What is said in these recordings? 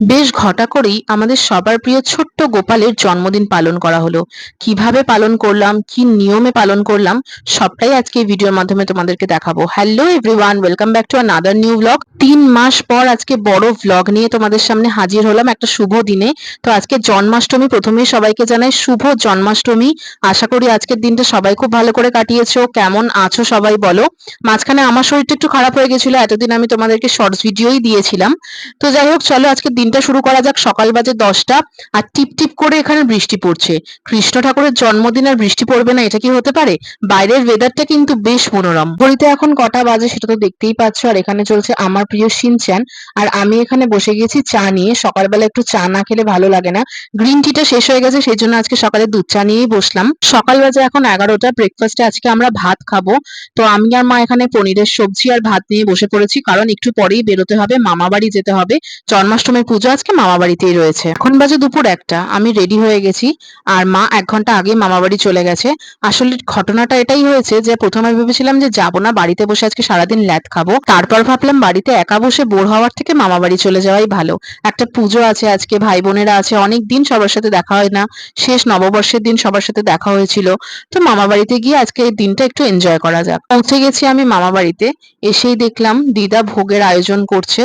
বেশ ঘটা করেই আমাদের সবার প্রিয় ছোট্ট গোপালের জন্মদিন পালন করা হলো। কিভাবে পালন করলাম, কি নিয়মে পালন করলাম, সবটাই আজকে এই ভিডিওর মাধ্যমে তোমাদেরকে দেখাবো। Hello everyone, welcome back to another new blog. 3 মাস পর আজকে বড় ভ্লগ নিয়ে তোমাদের সামনে হাজির হলাম একটা শুভ দিনে। তো আজকে জন্মাষ্টমী, প্রথমেই সবাইকে জানাই শুভ জন্মাষ্টমী। আশা করি আজকের দিনটা সবাই খুব ভালো করে কাটিয়েছো। কেমন আছো সবাই বলো। মাঝখানে আমার শরীরটা একটু খারাপ হয়ে গেছিল, এতদিন আমি তোমাদেরকে শর্টস ভিডিওই দিয়েছিলাম। তো যাই হোক, চলো আজকের দিনটা শুরু করা যাক। সকাল বাজে 10টা, আর টিপ টিপ করে এখানে বৃষ্টি পড়ছে। কৃষ্ণ ঠাকুরের জন্মদিন আর বৃষ্টি পড়বে না, এটা কি হতে পারে? বাইরের ওয়েদারটা কিন্তু বেশ মনোরম। ঘড়িতে এখন কটা বাজে সেটা তো দেখতেই পাচ্ছ, আর এখানে চলছে আমার প্রিয় শিনচ্যান। আর আমি এখানে বসে গেছি চা নিয়ে। সকালবেলা একটু চা না খেলে ভালো লাগে না। গ্রিন টিটা শেষ হয়ে গেছে, সেই জন্য আজকে সকালে দুধ চা নিয়েই বসলাম। সকাল বাজে এখন 11টা। ব্রেকফাস্টে আজকে আমরা ভাত খাবো। তো আমি আর মা এখানে পনিরের সবজি আর ভাত নিয়ে বসে পড়েছি, কারণ একটু পরেই বেরোতে হবে, মামা বাড়ি যেতে হবে। জন্মাষ্টমীর পুজো আজকে মামা বাড়িতেই রয়েছে। এখন বাজে দুপুর 1টা, আমি রেডি হয়ে গেছি। আর মা 1 ঘন্টা আগে মামা বাড়ি চলে গেছে। আসলে ঘটনাটা এটাই হয়েছে যে প্রথমে ভেবেছিলাম যে যাবো না, বাড়িতে বসে আজকে সারাদিন ল্যাদ খাবো। তারপর ভাবলাম বাড়িতে একা বসে বোর হওয়ার থেকে মামা বাড়ি চলে যাওয়াই ভালো। একটা পুজো আছে আজকে, ভাই বোনেরা আছে, অনেক দিন সবার সাথে দেখা হয় না। শেষ নববর্ষের দিন সবার সাথে দেখা হয়েছিল। তো মামা বাড়িতে গিয়ে আজকে এই দিনটা একটু এনজয় করা যাক। পৌঁছে গেছি আমি মামা বাড়িতে। এসেই দেখলাম দিদা ভোগের আয়োজন করছে।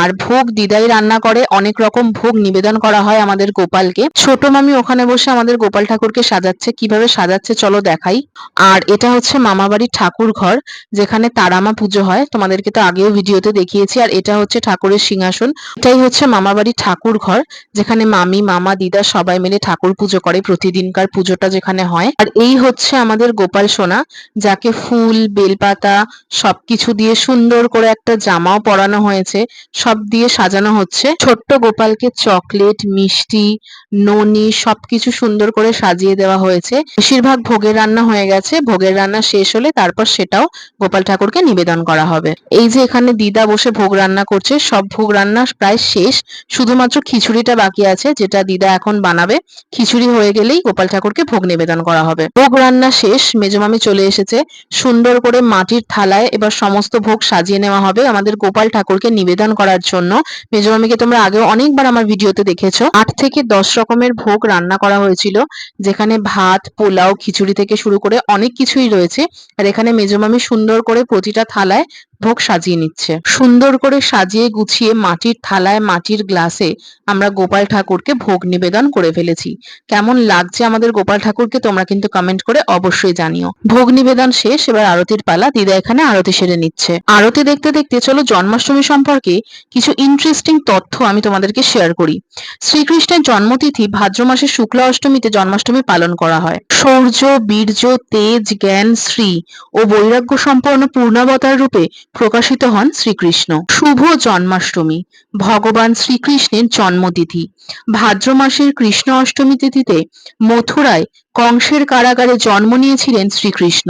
আর ভোগ দিদাই রান্না করে, অনেক রকম ভোগ নিবেদন করা হয় আমাদের গোপালকে। ছোট মামি ওখানে বসে আমাদের গোপাল ঠাকুরকে সাজাচ্ছে। কিভাবে সাজাচ্ছে চলো দেখাই। আর এটা হচ্ছে মামাবাড়ির ঠাকুর ঘর, যেখানে তারামা পুজো হয়। তোমাদেরকে তো আগেও ভিডিওতে দেখিয়েছি। আর এটা হচ্ছে ঠাকুরের সিংহাসন। এটাই হচ্ছে মামাবাড়ির ঠাকুর ঘর, যেখানে মামি মামা দিদা সবাই মিলে ঠাকুর পুজো করে, প্রতিদিনকার পুজোটা যেখানে হয়। আর এই হচ্ছে আমাদের গোপাল সোনা, যাকে ফুল বেলপাতা সবকিছু দিয়ে সুন্দর করে একটা জামাও পরানো হয়েছে। সব দিয়ে সাজানো হচ্ছে। ছোট্ট গোপালকে চকলেট, মিষ্টি, ননি সবকিছু সুন্দর করে সাজিয়ে দেওয়া হয়েছে। বেশিরভাগ ভোগের রান্না হয়ে গেছে। ভোগের রান্না শেষ হলে তারপর সেটাও গোপাল ঠাকুরকে নিবেদন করা হবে। এই যে এখানে দিদা বসে ভোগ রান্না করছে, সব ভোগ রান্না প্রায় শেষ। শুধুমাত্র খিচুড়িটা বাকি আছে, যেটা দিদা এখন বানাবে। খিচুড়ি হয়ে গেলেই গোপাল ঠাকুরকে ভোগ নিবেদন করা হবে। ভোগ রান্না শেষ, মেজমামি চলে এসেছে। সুন্দর করে মাটির থালায় এবার সমস্ত ভোগ সাজিয়ে নেওয়া হবে আমাদের গোপাল ঠাকুরকে নিবেদন করার জন্য। মেজমামিকে তোমরা আগেও অনেকবার আমার ভিডিওতে দেখেছো। 8 থেকে 10 রকমের ভোগ রান্না করা হয়েছিল, যেখানে ভাত, পোলাও, খিচুড়ি থেকে শুরু করে অনেক কিছুই রয়েছে। আর এখানে মেজমামি সুন্দর করে প্রতিটা থালায় ভোগ সাজিয়ে নিচ্ছে। সুন্দর করে সাজিয়ে গুছিয়ে মাটির থালায় মাটির গ্লাসে আমরা গোপাল ঠাকুরকে ভোগ নিবেদন করে ফেলেছি। কেমন লাগছে আমাদের গোপাল ঠাকুরকে তোমরা কিন্তু কমেন্ট করে অবশ্যই জানিও। ভোগ নিবেদন শেষ, এবার আরতির পালা। দিদা এখানে আরতি সেরে নিচ্ছে। আরতি দেখতে দেখতে চলো জন্মাষ্টমী সম্পর্কে কিছু ইন্টারেস্টিং তথ্য আমি তোমাদেরকে শেয়ার করি। শ্রীকৃষ্ণের জন্মতিথি ভাদ্র মাসের শুক্লা অষ্টমীতে জন্মাষ্টমী পালন করা হয়। শৌর্য, বীর্য, তেজ, জ্ঞান, শ্রী ও বৈরাগ্য সম্পন্ন পূর্ণাবতার রূপে প্রকাশিত হন শ্রীকৃষ্ণ। শুভ জন্মাষ্টমী ভগবান শ্রীকৃষ্ণের জন্মতিথি। ভাদ্র মাসের কৃষ্ণ অষ্টমী তিথিতে মথুরায় কংসের কারাগারে জন্ম নিয়েছিলেন শ্রীকৃষ্ণ।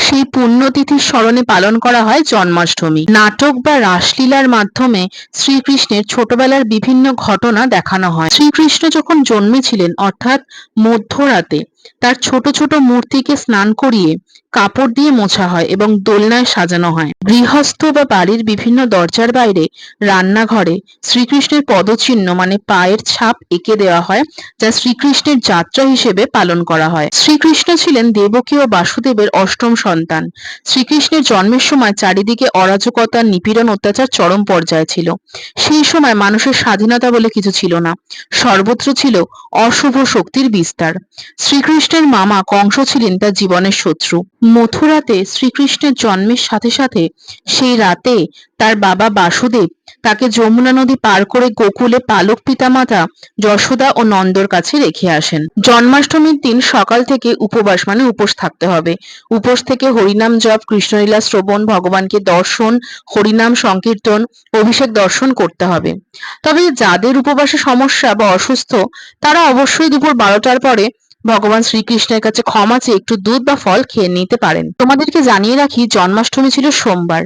সেই পুণ্যতিথির স্মরণে পালন করা হয় জন্মাষ্টমী। নাটক বা রাসলীলার মাধ্যমে শ্রীকৃষ্ণের ছোটবেলার বিভিন্ন ঘটনা দেখানো হয়। শ্রীকৃষ্ণ যখন জন্মেছিলেন, অর্থাৎ মধ্যরাতে, তার ছোট ছোট মূর্তিকে স্নান করিয়ে কাপড় দিয়ে মোছা হয় এবং দোলনায় সাজানো হয়। গৃহস্থ বা বাড়ির বিভিন্ন দরজার বাইরে রান্নাঘরে শ্রীকৃষ্ণের পদচিহ্ন মানে পায়ের ছাপ এঁকে দেওয়া হয়, যা শ্রীকৃষ্ণের যাত্রা হিসেবে পালন করা হয়। শ্রীকৃষ্ণ ছিলেন দেবকী ও বাসুদেবের অষ্টম সন্তান। শ্রীকৃষ্ণের জন্মের সময় চারিদিকে অরাজকতা, নিপীড়ন, অত্যাচার চরম পর্যায়ে ছিল। সেই সময় মানুষের স্বাধীনতা বলে কিছু ছিল না। সর্বত্র ছিল অশুভ শক্তির বিস্তার। শ্রীকৃষ্ণের মামা কংস ছিলেন তার জীবনের শত্রু। মথুরাতে শ্রীকৃষ্ণের জন্মের সাথে সাথে সেই রাতে তার বাবা বাসুদেব তাকে যমুনা নদী পার করে গোকুলে পালক পিতামাতা যশোদা ও নন্দর কাছে রেখে আসেন। জন্মাষ্টমীর দিন সকাল থেকে উপবাস মানে উপোস থাকতে হবে। উপোস থেকে হরিনাম জপ, কৃষ্ণলীলা শ্রবণ, ভগবানকে দর্শন, হরিনাম সংকীর্তন, অভিষেক দর্শন করতে হবে। তবে যাদের উপবাসে সমস্যা বা অসুস্থ, তারা অবশ্যই দুপুর 12টার পরে ভগবান শ্রীকৃষ্ণের কাছে ক্ষমা চেয়ে একটু দুধ বা ফল খেয়ে নিতে পারেন। তোমাদেরকে জানিয়ে রাখি, জন্মাষ্টমী ছিল সোমবার।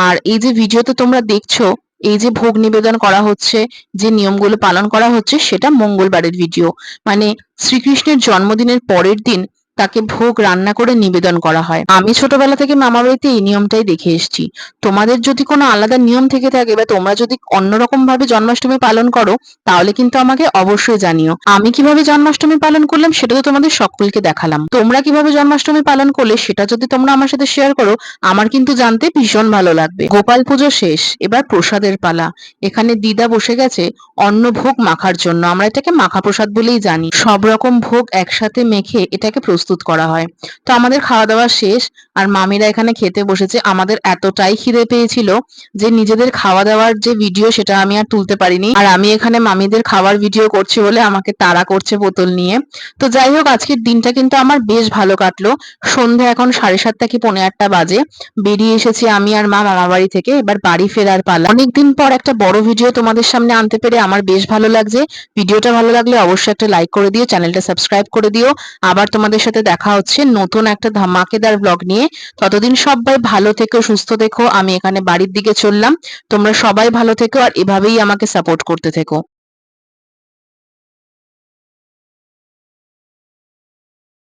আর এই যে ভিডিওতে তোমরা দেখছো, এই যে ভোগ নিবেদন করা হচ্ছে, যে নিয়মগুলো পালন করা হচ্ছে, সেটা মঙ্গলবারের ভিডিও। মানে শ্রীকৃষ্ণের জন্মদিনের পরের দিন তাকে ভোগ রান্না করে নিবেদন করা হয়। আমি ছোটবেলা থেকে মামাবাড়িতে এই নিয়মটাই দেখে এসেছি। তোমাদের যদি কোনো আলাদা নিয়ম থেকে থাকে বা তোমরা যদি অন্যরকম ভাবে জন্মাষ্টমী পালন করো, তাহলে কিন্তু আমাকে অবশ্যই জানিও। আমি কিভাবে জন্মাষ্টমী পালন করলাম সেটা তো তোমাদের সকলকে দেখালাম। তোমরা কিভাবে জন্মাষ্টমী পালন করলে সেটা যদি তোমরা আমার সাথে শেয়ার করো, আমার কিন্তু জানতে ভীষণ ভালো লাগবে। গোপাল পুজো শেষ, এবার প্রসাদের পালা। এখানে দিদা বসে গেছে অন্নভোগ মাখার জন্য। আমরা এটাকে মাখা প্রসাদ বলেই জানি। সব রকম ভোগ একসাথে মেখে এটাকে প্রস্তুত করা হয়। তো আমাদের খাওয়া দাওয়া শেষ, আর মামিরা এখানে খেতে বসেছে। আমাদের এতটাই খিদে পেয়েছিল যে নিজেদের খাওয়া দাওয়ার যে ভিডিও সেটা আমি আর তুলতে পারিনি। আর আমি এখানে মামিদের খাওয়ার ভিডিও করছি বলে আমাকে তাড়া করছে বোতল নিয়ে। তো যাই হোক, আজকের দিনটা কিন্তু আমার বেশ ভালো কাটলো। সন্ধ্যা এখন 7:30 কি 8:45 বাজে। বেরিয়ে এসেছি আমি আর মা মামাবাড়ি থেকে। এবার বাড়ি ফেরার পালা। অনেকদিন পর একটা বড় ভিডিও তোমাদের সামনে আনতে পেরে আমার বেশ ভালো লাগছে। ভিডিওটা ভালো লাগলে অবশ্যই একটা লাইক করে দিও, চ্যানেলটা সাবস্ক্রাইব করে দিও। আবার তোমাদের সাথে দেখা হচ্ছে নতুন একটা ধামাকেদার ব্লগ নিয়ে। ততদিন সবাই ভালো থেকো, সুস্থ থেকো। আমি এখানে বাড়ির দিকে চললাম। তোমরা সবাই ভালো থেকো আর এভাবেই আমাকে সাপোর্ট করতে থেকো।